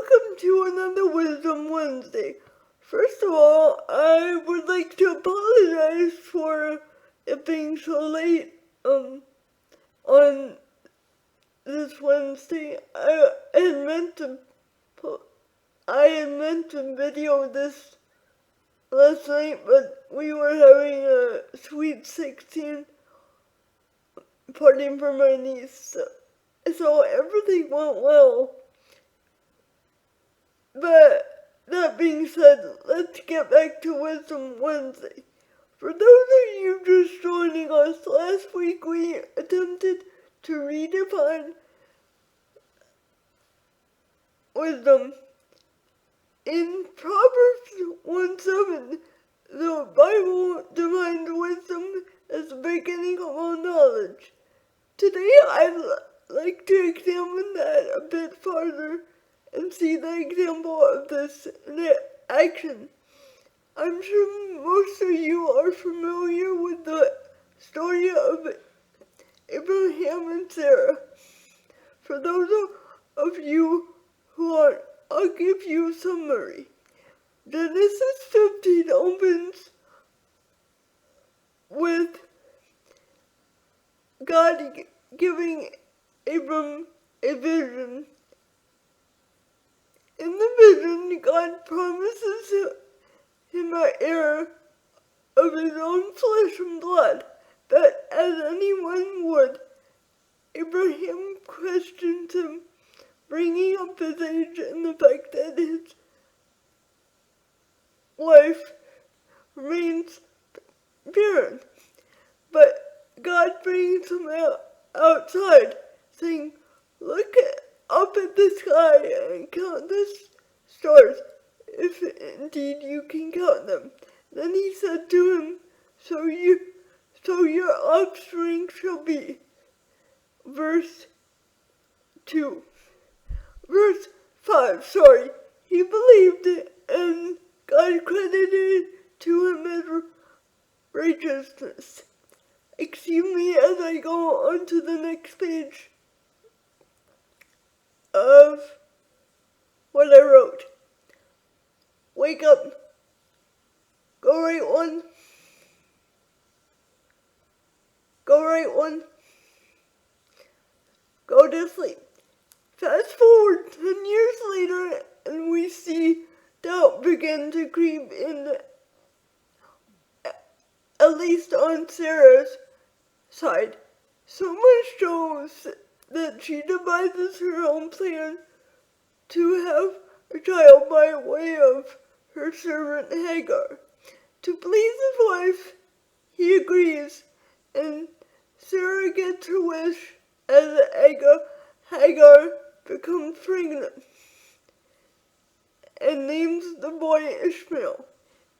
welcome to another Wisdom Wednesday. First of all, I would like to apologize for it being so late on this Wednesday. I had meant to video this last night, but we were having a Sweet 16 party for my niece, so everything went well. But that being said, let's get back to Wisdom Wednesday. For those of you just joining us, last week we attempted to redefine wisdom. In Proverbs 1:7, the Bible defines wisdom as the beginning of all knowledge. Today I'd like to examine that a bit farther and see the example of this in action. I'm sure most of you are familiar with the story of Abraham and Sarah. For those of you who aren't, I'll give you a summary. Genesis 15 opens with God giving Abram a vision. In the vision, God promises him an heir of his own flesh and blood, but as anyone would, Abraham questions him, bringing up his age and the fact that his wife remains barren. But God brings him outside, saying, "Look up at the sky and count the stars, if indeed you can count them." Then he said to him, so your offspring shall be. Verse 5, he believed it, and God credited it to him as righteousness. Excuse me as I go on to the next page of what I wrote. Wake up. Go right one. Go right one. Go to sleep. Fast forward 10 years later, and we see doubt begin to creep in, at least on Sarah's side. So much shows that she devises her own plan to have a child by way of her servant Hagar. To please his wife, he agrees, and Sarah gets her wish as Hagar becomes pregnant and names the boy Ishmael.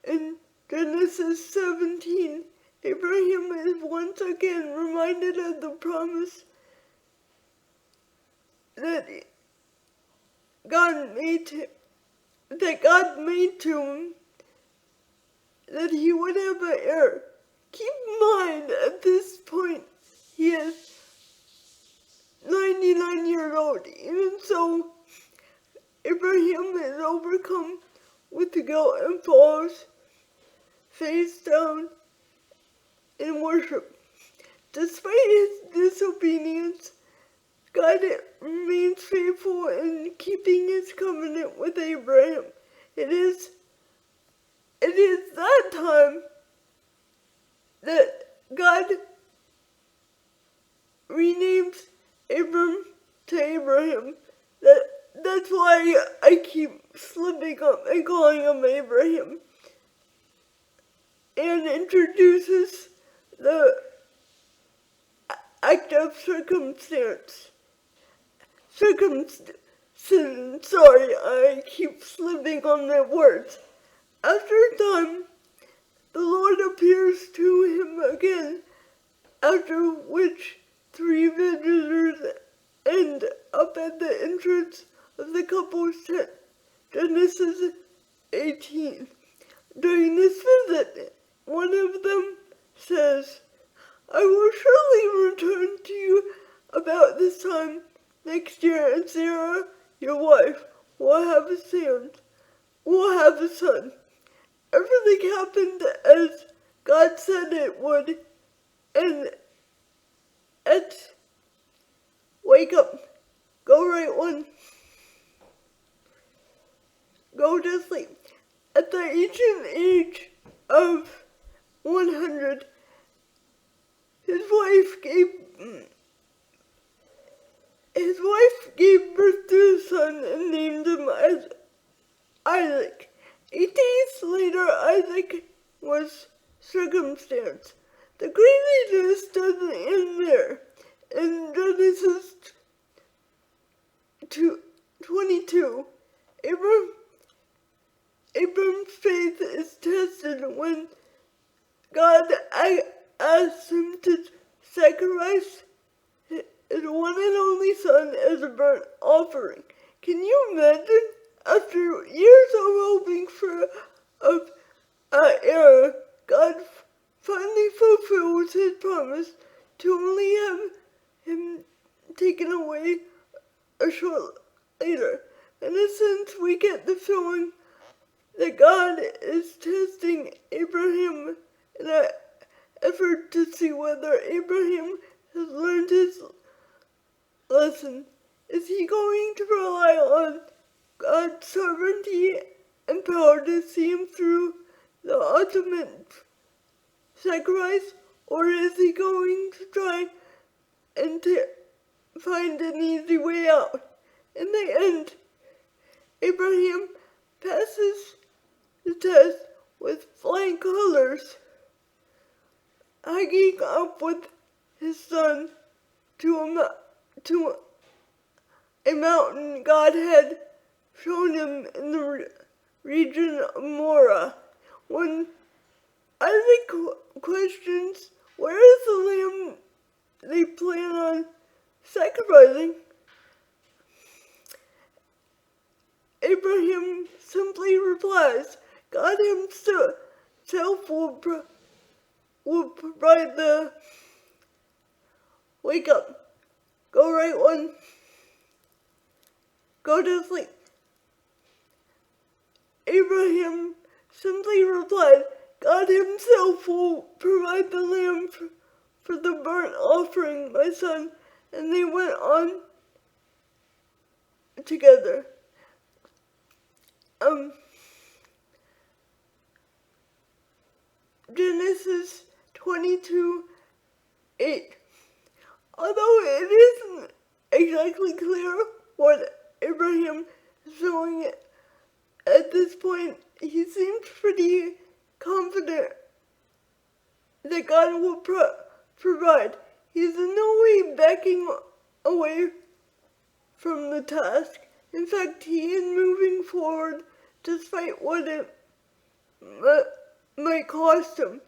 In Genesis 17, Abraham is once again reminded of the promise that God made to him, that he would have an heir. Keep in mind, at this point, he is 99 years old. Even so, Abraham is overcome with guilt and falls face down in worship. Despite his disobedience, God remains faithful in keeping his covenant with Abraham. It is that time that God renames Abram to Abraham. That's why I keep slipping up and calling him Abraham. And introduces the act of circumstance. Sorry, I keep slipping on the words. After a time, the Lord appears to him again, after which 3 visitors end up at the entrance of the couple's tent. Genesis 18. During this visit, one of them says, "I will surely return to you about this time next year, and Sarah, your wife, we'll have a son. We'll have a son. Everything happened as God said it would, and it's wake up, go right one, go to sleep. At the ancient age of 100, his wife gave birth to a son and named him Isaac. 8 days later, Isaac was circumcised. The craziness doesn't end there. In Genesis 22, Abram's faith is tested when God asks him to sacrifice his one and only son as a burnt offering. Can you imagine? After years of hoping for an error, God finally fulfills his promise to only have him taken away a short later. In a sense, we get the feeling that God is testing Abraham in an effort to see whether Abraham has learned his lesson. Is he going to rely on God's sovereignty and power to see him through the ultimate sacrifice, or is he going to try and find an easy way out? In the end, Abraham passes the test with flying colors, hiking up with his son to a mountain God had shown him in the region of Moriah. When Isaac questions where is the lamb they plan on sacrificing, Abraham simply replies, God himself will provide the wake up, go right one, go to sleep. Abraham simply replied, God himself will provide the lamb for the burnt offering, my son. And they went on together. Genesis 22:8. Although it isn't exactly clear what Abraham is feeling at this point, he seems pretty confident that God will provide. He's in no way backing away from the task. In fact, he is moving forward despite what it might cost him.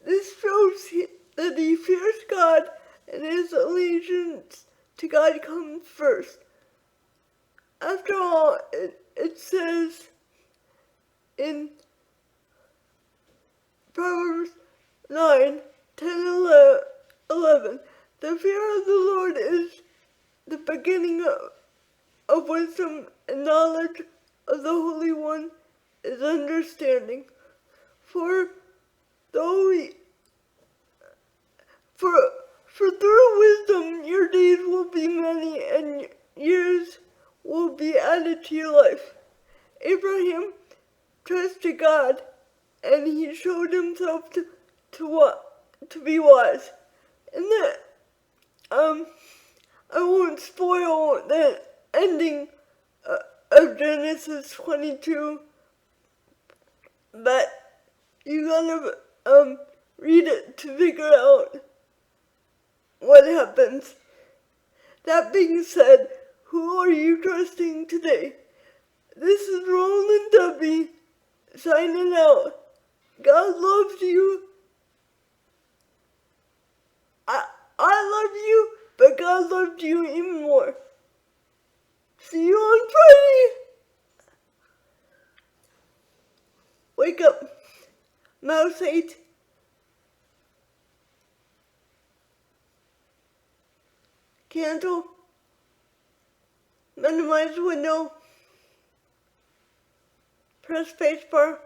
This shows that he fears God and his allegiance to God comes first. After all, it says in Proverbs 9:10-11, the fear of the Lord is the beginning of wisdom, and knowledge of the Holy One is understanding. For through wisdom your days will be many, and years will be added to your life. Abraham trusted God, and he showed himself to be wise. And that I won't spoil the ending of Genesis 22, but you gotta read it to figure out what happens. That being said, who are you trusting today? This is Roland W. signing out. God loves you. I love you, but God loves you even more. See you on Friday. Wake up. Mouse 8. Candle. Minimize window. Press spacebar